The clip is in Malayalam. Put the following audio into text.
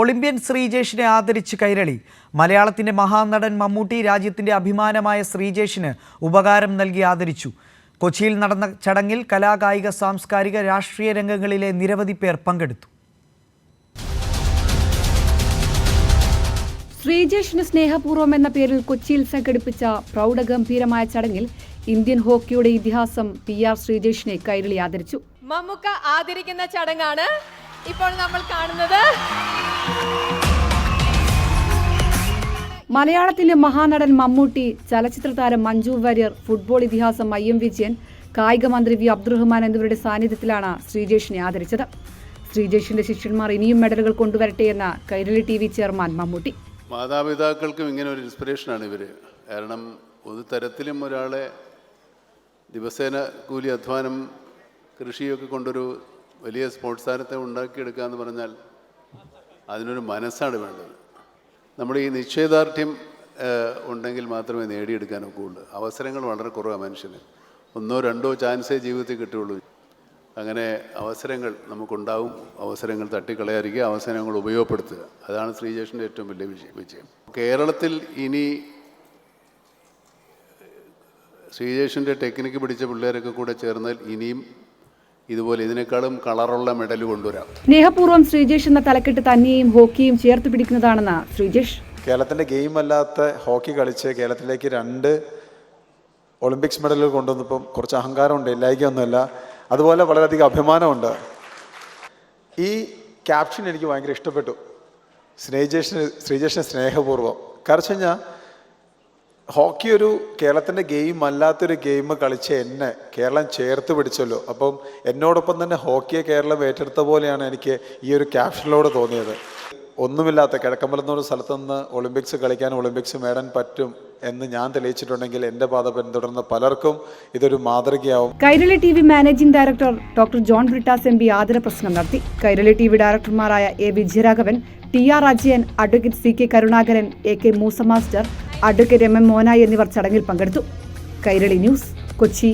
ഒളിമ്പ്യൻ ശ്രീജേഷിനെ ആദരിച്ച് കൈരളി. മലയാളത്തിന്റെ മഹാനടൻ മമ്മൂട്ടി രാജ്യത്തിന്റെ അഭിമാനമായ ശ്രീജേഷിന് ഉപകാരം നൽകി ആദരിച്ചു. കൊച്ചിയിൽ നടന്ന ചടങ്ങിൽ കലാകായിക സാംസ്കാരിക രാഷ്ട്രീയ രംഗങ്ങളിലെ നിരവധി പേർ പങ്കെടുത്തു. ശ്രീജേഷിന് സ്നേഹപൂർവ്വം എന്ന പേരിൽ കൊച്ചിയിൽ സംഘടിപ്പിച്ച പ്രൗഢഗംഭീരമായ ചടങ്ങിൽ ഇന്ത്യൻ ഹോക്കിയുടെ ഇതിഹാസം PR ശ്രീജേഷിനെ കൈരളി ആദരിച്ചു. മമ്മൂക്ക ആദരിക്കുന്ന ചടങ്ങാണ് ഇപ്പോൾ നമ്മൾ കാണുന്നത്. മലയാളത്തിന്റെ മഹാനടൻ മമ്മൂട്ടി, ചലച്ചിത്ര താരം മഞ്ജു വാര്യർ, ഫുട്ബോൾ ഇതിഹാസം IM വിജയൻ, കായിക മന്ത്രി V അബ്ദുറഹ്മാൻ എന്നിവരുടെ സാന്നിധ്യത്തിലാണ് ശ്രീജേഷിനെ ആദരിച്ചത്. ശ്രീജേഷിന്റെ ശിഷ്യന്മാർ ഇനിയും മെഡലുകൾ കൊണ്ടുവരട്ടെ എന്ന കൈരളി TV ചെയർമാൻ മമ്മൂട്ടി. മാതാപിതാക്കൾക്കും ഇങ്ങനെ ഒരു ഇൻസ്പിറേഷനാണ് ഇവർ. കാരണം ഒരു തരത്തിലും ഒരാളെ ദിവസേന കൂലി അധ്വാനം കൃഷിയൊക്കെ കൊണ്ടൊരു വലിയ സ്പോർട്സ് താരത്തെ ഉണ്ടാക്കിയെടുക്കുക എന്ന് പറഞ്ഞാൽ അതിനൊരു മനസ്സാണ് വേണ്ടത്. നമ്മുടെ ഈ നിശ്ചയദാർഢ്യം ഉണ്ടെങ്കിൽ മാത്രമേ നേടിയെടുക്കാൻ ഒക്കെയുള്ളൂ. അവസരങ്ങൾ വളരെ കുറവാണ് മനുഷ്യന്. 1-2 ചാൻസേ ജീവിതത്തിൽ കിട്ടുകയുള്ളൂ. അങ്ങനെ അവസരങ്ങൾ നമുക്കുണ്ടാവും. അവസരങ്ങൾ തട്ടിക്കളയാതിരിക്കുക, അവസരങ്ങൾ ഉപയോഗപ്പെടുത്തുക. അതാണ് ശ്രീജേഷിൻ്റെ ഏറ്റവും വലിയ വിജയം. കേരളത്തിൽ ഇനി ശ്രീജേഷിൻ്റെ ടെക്നിക്ക് പിടിച്ച പിള്ളേരൊക്കെ കൂടെ ചേർന്നാൽ ഇനിയും ഇതുപോലെ ഇതിനേക്കാളും കളറുള്ള മെഡൽ കൊണ്ടുവരാം. സ്നേഹപൂർവ്വം ശ്രീജേഷ് എന്ന തലക്കെട്ട് തന്നെയും ഹോക്കിയും ചേർത്ത് പിടിക്കുന്നതാണെന്ന് ശ്രീജേഷ്. കേരളത്തിൻ്റെ ഗെയിം അല്ലാത്ത ഹോക്കി കളിച്ച് കേരളത്തിലേക്ക് 2 ഒളിമ്പിക്സ് മെഡലുകൾ കൊണ്ടുവന്നപ്പം കുറച്ച് അഹങ്കാരമുണ്ട്, ഇല്ലായിക്കൊന്നുമല്ല. അതുപോലെ വളരെയധികം അഭിമാനമുണ്ട്. ഈ ക്യാപ്ഷൻ എനിക്ക് ഭയങ്കര ഇഷ്ടപ്പെട്ടു. ശ്രീജേഷിന് സ്നേഹപൂർവ്വം. കാരണം വെച്ച് കഴിഞ്ഞാൽ ഹോക്കി ഒരു കേരളത്തിൻ്റെ ഗെയിം അല്ലാത്തൊരു ഗെയിം കളിച്ച എന്നെ കേരളം ചേർത്ത് പിടിച്ചല്ലോ. അപ്പം എന്നോടൊപ്പം തന്നെ ഹോക്കിയെ കേരളം ഏറ്റെടുത്ത പോലെയാണ് എനിക്ക് ഈ ഒരു ക്യാപ്ഷനിലൂടെ തോന്നിയത്. ഒന്നുമില്ലാത്ത കിഴക്കമ്പലം എന്നൊരു സ്ഥലത്ത് നിന്ന് ഒളിമ്പിക്സ് കളിക്കാൻ, ഒളിമ്പിക്സ് നേടാൻ പറ്റും എന്ന് ഞാൻ തെളിയിച്ചിട്ടുണ്ടെങ്കിൽ എൻ്റെ പാത പിന്തുടർന്ന പലർക്കും ഇതൊരു മാതൃകയാവും. Kairali TV managing director doctor John Brittas MP ആദര പ്രസംഗം നടത്തി. കൈരളി TV ഡയറക്ടർമാരായ A Vijayaraghavan, TR Ajayan, advocate CK Karunakaran, AK Moosa master, advocate MM Monayi എന്നിവർ ചടങ്ങിൽ പങ്കെടുത്തു. കൈരളി ന്യൂസ്, കൊച്ചി.